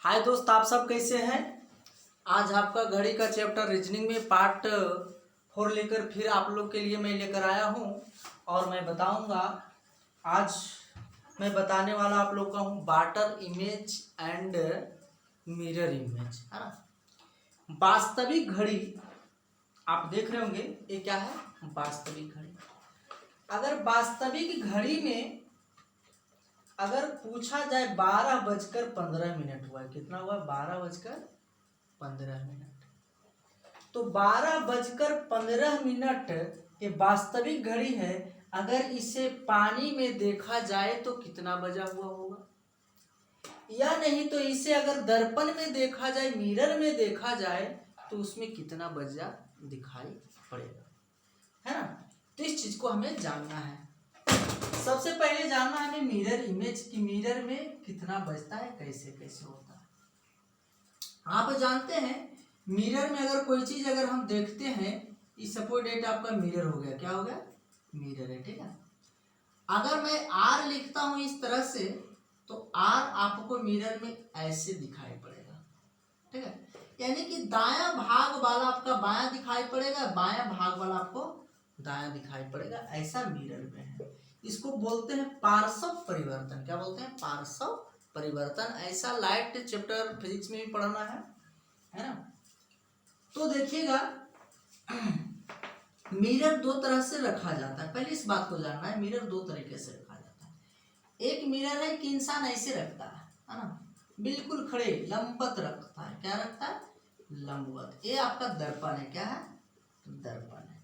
हाय दोस्त, आप सब कैसे हैं। आज आपका घड़ी का चैप्टर रीजनिंग में पार्ट 4 लेकर फिर आप लोग के लिए मैं लेकर आया हूं और मैं बताऊंगा। आज मैं बताने वाला आप लोग का हूं barter image and mirror image, है ना। वास्तविक घड़ी आप देख रहे होंगे, ये क्या है, वास्तविक घड़ी। अगर वास्तविक घड़ी में अगर पूछा जाए 12:15 हुआ है, कितना हुआ, 12:15, तो 12:15 ये वास्तविक घड़ी है। अगर इसे पानी में देखा जाए तो कितना बजा हुआ होगा, या नहीं तो इसे अगर दर्पण में देखा जाए, मिरर में देखा जाए तो उसमें कितना बजा दिखाई पड़ेगा, है ना। तो इस चीज को हमें जानना है। सबसे पहले जानना है हमें मिरर इमेज की, मिरर में कितना बजता है, कैसे कैसे होता है। आप जानते हैं मिरर में अगर कोई चीज अगर हम देखते हैं, इस सपोज डेट आपका मिरर हो गया, क्या हो गया, मिरर है, ठीक है। अगर मैं आर लिखता हूं इस तरह से, तो आर आपको मिरर में ऐसे दिखाई पड़ेगा, ठीक है। यानी कि दायां भाग वाला आपका बायां दिखाई पड़ेगा, बायां भाग वाला आपको दायां दिखाई पड़ेगा, ऐसा मिरर में है। इसको बोलते हैं पार्श्व परिवर्तन। क्या बोलते हैं, पार्श्व परिवर्तन। ऐसा लाइट चैप्टर फिजिक्स में भी पढ़ना है ना। तो देखिएगा मिरर दो तरह से रखा जाता है। पहले इस बात को जानना है, मिरर दो तरीके से रखा जाता है। एक मिरर है कि इंसान ऐसे रखता है ना, बिल्कुल खड़े लंबवत रखता है। क्या रखता है, लंबवत। ये आपका दर्पण है, क्या है, दर्पण है।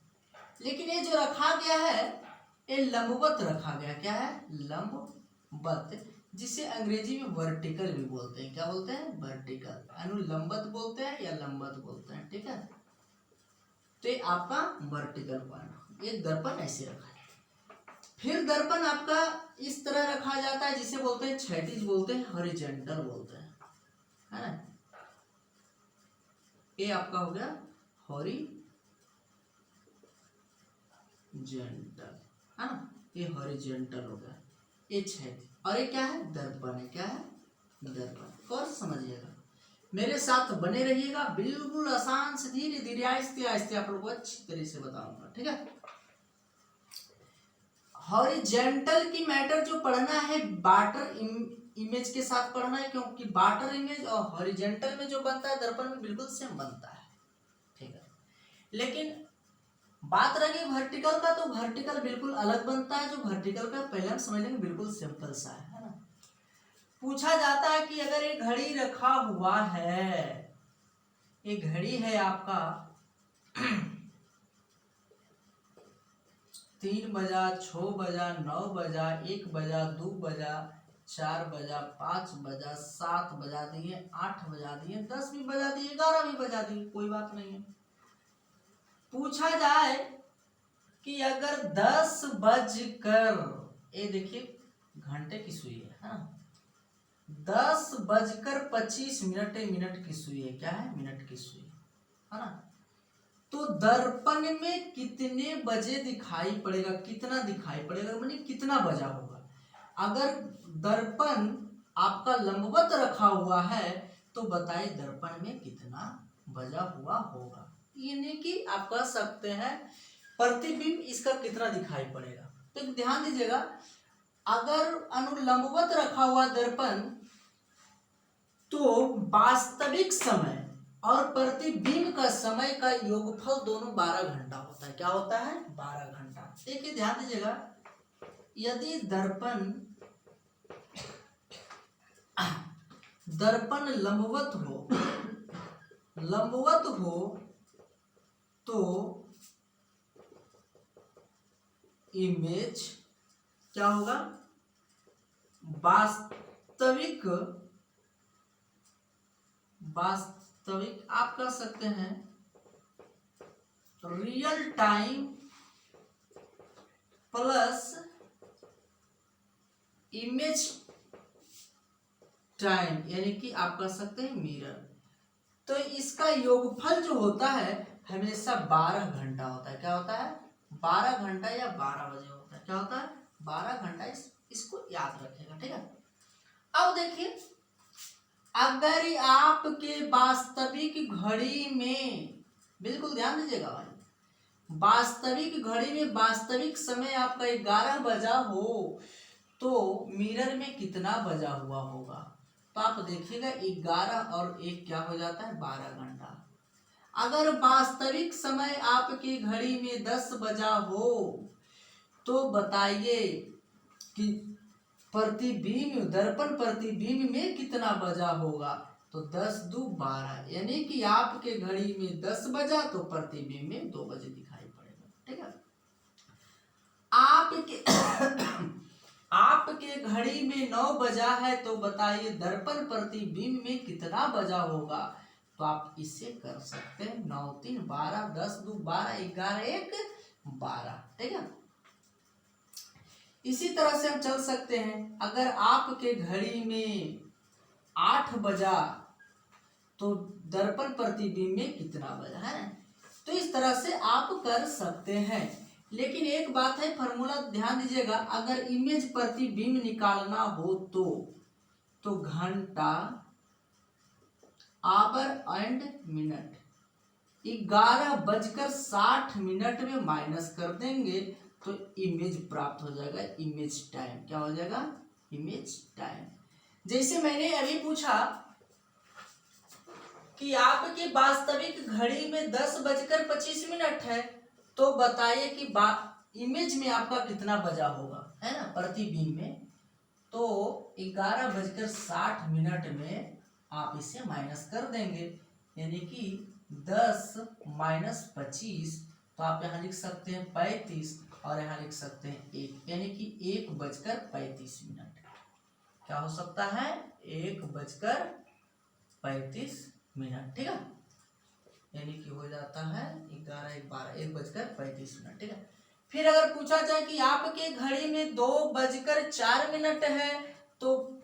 लेकिन ये जो रखा गया है ये लंबवत रखा गया, क्या है, लंबवत, जिसे अंग्रेजी में वर्टिकल भी बोलते हैं। क्या बोलते हैं, वर्टिकल। अनुलंबत बोलते हैं या लंबवत बोलते हैं, ठीक है। तो ये आपका वर्टिकल पॉइंट, ये दर्पण ऐसे रखा है। फिर दर्पण आपका इस तरह रखा जाता है जिसे बोलते हैं क्षैतिज, बोलते हैं हॉरिजॉन्टल बोलते हैं, है ना। ये आपका हो गया हॉरिजॉन्टल, है ना। ये हॉरिजॉन्टल हो गया, ये क्षैतिज। और ये क्या है, दर्पण है, क्या है, दर्पण। और समझिएगा, मेरे साथ बने रहिएगा, बिल्कुल आसान से धीरे धीरे आहिस्ते आहिस्ते आप लोगों को अच्छी तरह से बताऊंगा, ठीक है। हॉरिजॉन्टल की मैटर जो पढ़ना है बार्टर इमेज के साथ पढ़ना है, क्योंकि बार्टर इमेज और हॉरिजॉन्टल में जो बनता है दर्पण में बिल्कुल सेम बनता है, ठीक है। लेकिन बात रही वर्टिकल का, तो वर्टिकल बिल्कुल अलग बनता है। जो वर्टिकल का पहले हम समझ लेंगे, बिल्कुल सिंपल सा है ना। पूछा जाता है कि अगर एक घड़ी रखा हुआ है, एक घड़ी है आपका 3 बजा, 6 बजा, 9 बजा, 1 बजा, 2 बजा, 4 बजा, 5 बजा, 7 बजा दिए, 8 बजा दिए, 10 भी बजा दिए, 11 भी बजा दिए, कोई बात नहीं है। पूछा जाए कि अगर 10 बजकर, ये देखिए घंटे की सुई है ना, 10:25 मिनट की सुई है, क्या है, मिनट की सुई, है ना। तो दर्पण में कितने बजे दिखाई पड़ेगा, कितना दिखाई पड़ेगा, माने कितना बजा होगा। अगर दर्पण आपका लंबवत रखा हुआ है तो बताइए दर्पण में कितना बजा हुआ होगा। यानी कि आप कह सकते हैं प्रतिबिंब इसका कितना दिखाई पड़ेगा। तो ध्यान दीजिएगा, अगर अनुलंबवत रखा हुआ दर्पण, तो वास्तविक समय और प्रतिबिंब का समय का योगफल दोनों 12 घंटा होता है। क्या होता है, 12 घंटा। देखिए ध्यान दीजिएगा, यदि दर्पण लंबवत हो तो इमेज क्या होगा, वास्तविक आप कह सकते हैं real time plus image time, यानी कि आप कह सकते हैं मिरर। तो इसका योगफल जो होता है हमेशा 12 घंटा होता है। क्या होता है, 12 घंटा या 12 बजे होता है। क्या होता है, 12 घंटा। इसको याद रखेगा, ठीक है। अब देखिए, अगर आपके वास्तविक घड़ी में, बिल्कुल ध्यान दीजिएगा भाई, वास्तविक घड़ी में वास्तविक समय आपका 11 बजा हो तो मिरर में कितना बजा हुआ होगा? तो आप देखिएगा 11 और 1 क्या हो जाता है? 12 घंटा। अगर वास्तविक समय आपकी घड़ी में 10 बजा हो तो बताइए कि प्रतिबिंब, दर्पण प्रतिबिंब में कितना बजा होगा? तो 10 दू 12, यानी कि आपके घड़ी में 10 बजा तो प्रतिबिंब में 2 बजे दिखाई पड़ेगा। ठीक है। आपके आपके घड़ी में 9 बजा है तो बताइए दर्पण प्रतिबिंब में कितना बजा होगा? तो आप इसे कर सकते हैं 9 3 12, 10 दू 12, 11 1 12। ठीक है। इसी तरह से हम चल सकते हैं, अगर आपके घड़ी में 8 बजा तो दर्पण प्रतिबिंब में कितना बजा है? तो इस तरह से आप कर सकते हैं। लेकिन एक बात है, फॉर्मूला ध्यान दीजिएगा, अगर इमेज प्रतिबिंब निकालना हो तो घंटा, आवर एंड मिनट 11:60 में माइनस कर देंगे तो इमेज प्राप्त हो जाएगा, इमेज टाइम। क्या हो जाएगा? Image time. जैसे मैंने अभी पूछा कि आपकी वास्तविक घड़ी में 10:25 है तो बताइए कि इमेज में आपका कितना बजा होगा, है ना, प्रतिबिंब में। तो 11:60 में आप इसे माइनस कर देंगे, यानी कि 10 माइनस 25, तो आप यहाँ लिख सकते हैं 35 और यहाँ लिख सकते हैं 1, यानी कि 1:35। क्या हो सकता है? 1:35। ठीक है, यानी कि हो जाता है 11 1 12, 1:35। ठीक है। फिर अगर पूछा जाए कि आपके घड़ी में 2:04 है तो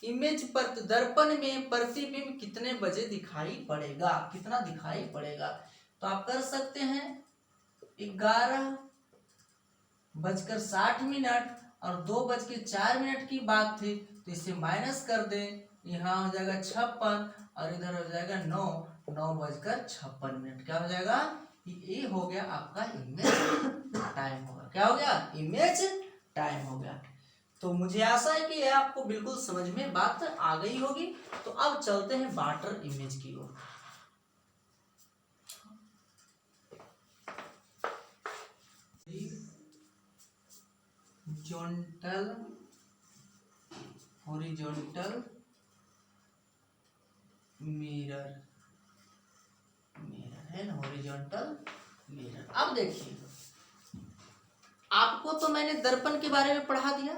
इमेज पर दर्पण में प्रतिबिंब कितने बजे दिखाई पड़ेगा, कितना दिखाई पड़ेगा? तो आप कर सकते हैं 11:60 और 2:04 की बात थी तो इसे माइनस कर दें, यहाँ हो जाएगा 56 और इधर हो जाएगा 9:56। क्या हो जाएगा? ये हो गया आपका इमेज टाइम होगा। क्या हो गया? इमेज टाइम हो गया। तो मुझे आशा है कि यह आपको बिल्कुल समझ में बात आ गई होगी। तो अब चलते हैं वाटर इमेज की ओर। हॉरिजॉन्टल मिरर है ना, हॉरिजॉन्टल मिरर। अब देखिए, आपको तो मैंने दर्पण के बारे में पढ़ा दिया,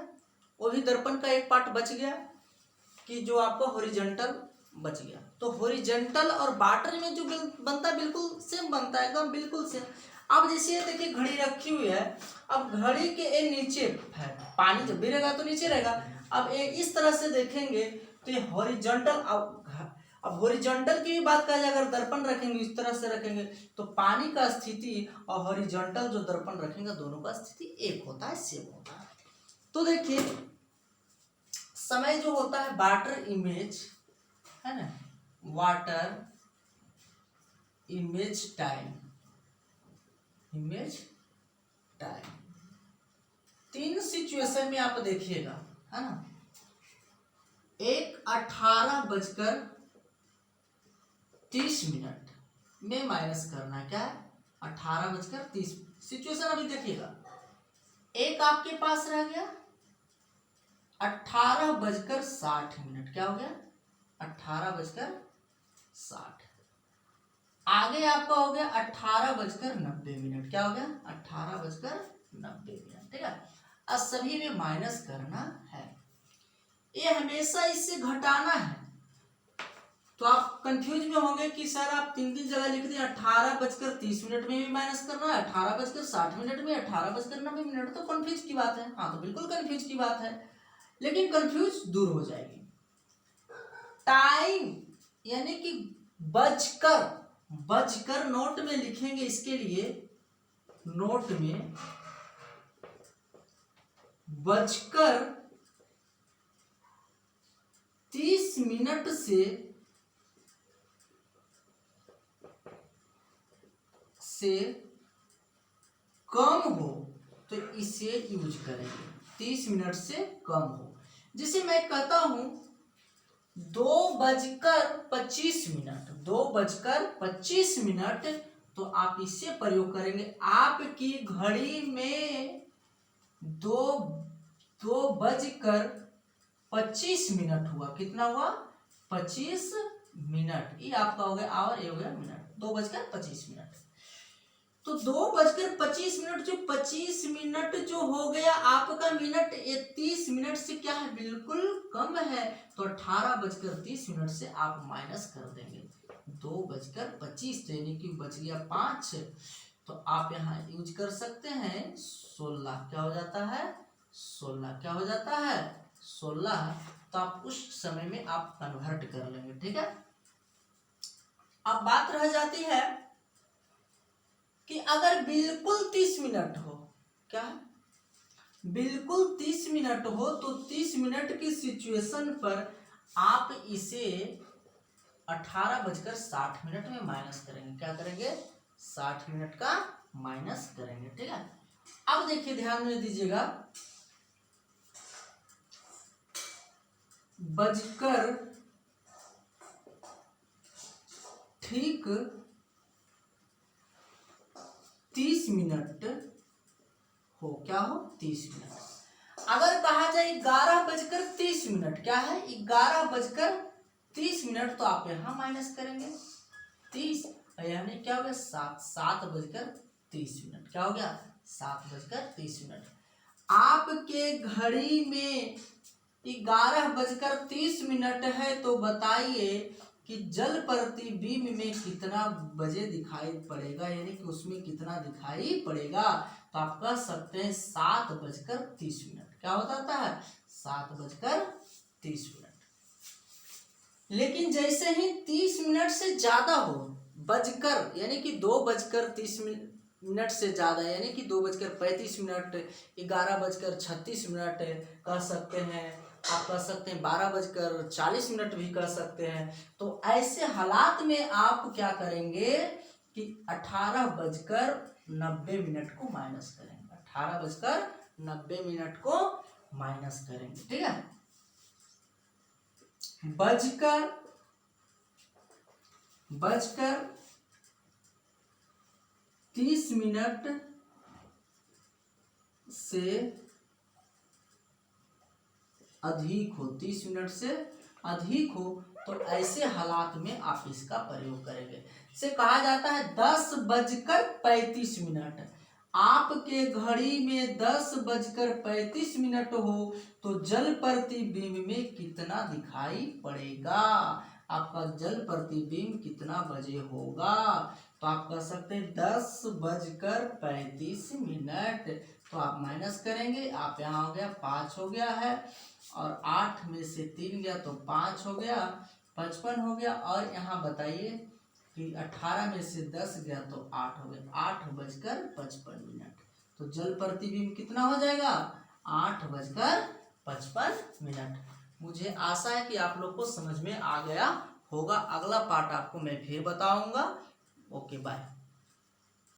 वो भी दर्पण का एक पार्ट बच गया कि जो आपको हॉरिजॉन्टल बच गया। तो हॉरिजॉन्टल और वाटर में जो बनता है बिल्कुल सेम बनता है, एकदम बिल्कुल सेम। अब जैसे देखिए घड़ी रखी हुई है, अब घड़ी के ये नीचे है, पानी जब भी रहेगा तो नीचे रहेगा। अब ये इस तरह से देखेंगे तो ये हॉरिजॉन्टल, अब हॉरिजॉन्टल की भी बात करें, अगर दर्पण रखेंगे इस तरह से रखेंगे तो पानी का स्थिति और हॉरिजॉन्टल जो दर्पण रखेंगे दोनों का स्थिति एक होता है, सेम होता है। तो देखिए समय जो होता है वाटर इमेज, है ना, water image time, image time 3 situation में आप देखिएगा, है ना। एक 18:30 में माइनस करना है, क्या है? 18:30 सिचुएशन अभी देखिएगा। एक आपके पास रह गया 18:60। क्या हो गया? 18:60। आगे आपका हो गया 18:90। क्या हो गया? 18:90। ठीक है। अब सभी में माइनस करना है, ये हमेशा इससे घटाना है। तो आप कंफ्यूज में होंगे कि सर आप 3 जगह लिख दिए, 18:30 में भी माइनस करना है, 18:60 में, 18:90। तो कंफ्यूज की बात है। हाँ, तो बिल्कुल कंफ्यूज की बात है, लेकिन कंफ्यूज दूर हो जाएगी। टाइम यानी कि बजकर नोट में लिखेंगे, इसके लिए नोट में बजकर 30 मिनट से कम हो तो इसे यूज करेंगे। 30 मिनट से कम हो, जिसे मैं कहता हूं 2:25, 2:25, तो आप इससे प्रयोग करेंगे। आपकी घड़ी में 2:25 हुआ। कितना हुआ? 25 मिनट। ये आपका हो गया आवर, ये हो गया मिनट। 2:25। तो 2:25 जो 25 मिनट जो हो गया आपका मिनट, ये 30 मिनट से क्या है? बिल्कुल कम है। तो 18:30 से आप माइनस कर देंगे 2:25, यानी कि बच गया 5। तो आप यहाँ यूज कर सकते हैं 16। क्या हो जाता है? 16। क्या हो जाता है? 16। तो आप उस समय में आप कन्वर्ट कर लेंगे। ठीक है। अब बात रह जाती है कि अगर बिल्कुल 30 मिनट हो, क्या है? बिल्कुल 30 मिनट हो, तो 30 मिनट की सिचुएशन पर आप इसे 18:60 में माइनस करेंगे। क्या करेंगे? 60 मिनट का माइनस करेंगे। ठीक है। अब देखिए, ध्यान में दीजिएगा, बजकर ठीक 30 मिनट हो। क्या हो? 30 मिनट। अगर कहा जाए 11:30, क्या है? 11:30, तो आप यहां माइनस करेंगे 30, यानी क्या हो गया? 7:30। क्या हो गया? 7:30। आपके घड़ी में 11:30 है, तो बताइए कि जल प्रतिबिंब में कितना बजे दिखाई पड़ेगा, यानी कि उसमें कितना दिखाई पड़ेगा। तो आप कह सकते हैं 7:30। क्या होता है? 7:30। लेकिन जैसे ही 30 मिनट से ज्यादा हो, बजकर यानी कि 2:30 से ज्यादा, यानी कि 2:35, 11:36 कह सकते हैं, आप कह सकते हैं 12:40 भी कह सकते हैं। तो ऐसे हालात में आप क्या करेंगे कि 18:90 को माइनस करेंगे। 18:90 को माइनस करेंगे। ठीक है। बजकर 30 मिनट से अधिक हो, 30 मिनट से अधिक हो, तो ऐसे हालात में आप इसका प्रयोग करेंगे। इसे कहा जाता है 10:35। आपके घड़ी में 10:35 हो, तो जल प्रतिबिंब में कितना दिखाई पड़ेगा? आपका जल प्रतिबिंब कितना बजे होगा? तो आप कह सकते हैं 10:35। तो आप माइनस करेंगे, आप यहाँ हो गया 5 हो गया है, और 8 में से 3 गया तो 5 हो गया, 55 हो गया। और यहाँ बताइए कि 18 में से 10 गया तो 8 हो गया, 8:55। तो जल प्रतिबिंब कितना हो जाएगा? 8:55। मुझे आशा है कि आप लोग को समझ में आ गया होगा। अगला पार्ट आपको मैं फिर बताऊंगा। Okay, bye.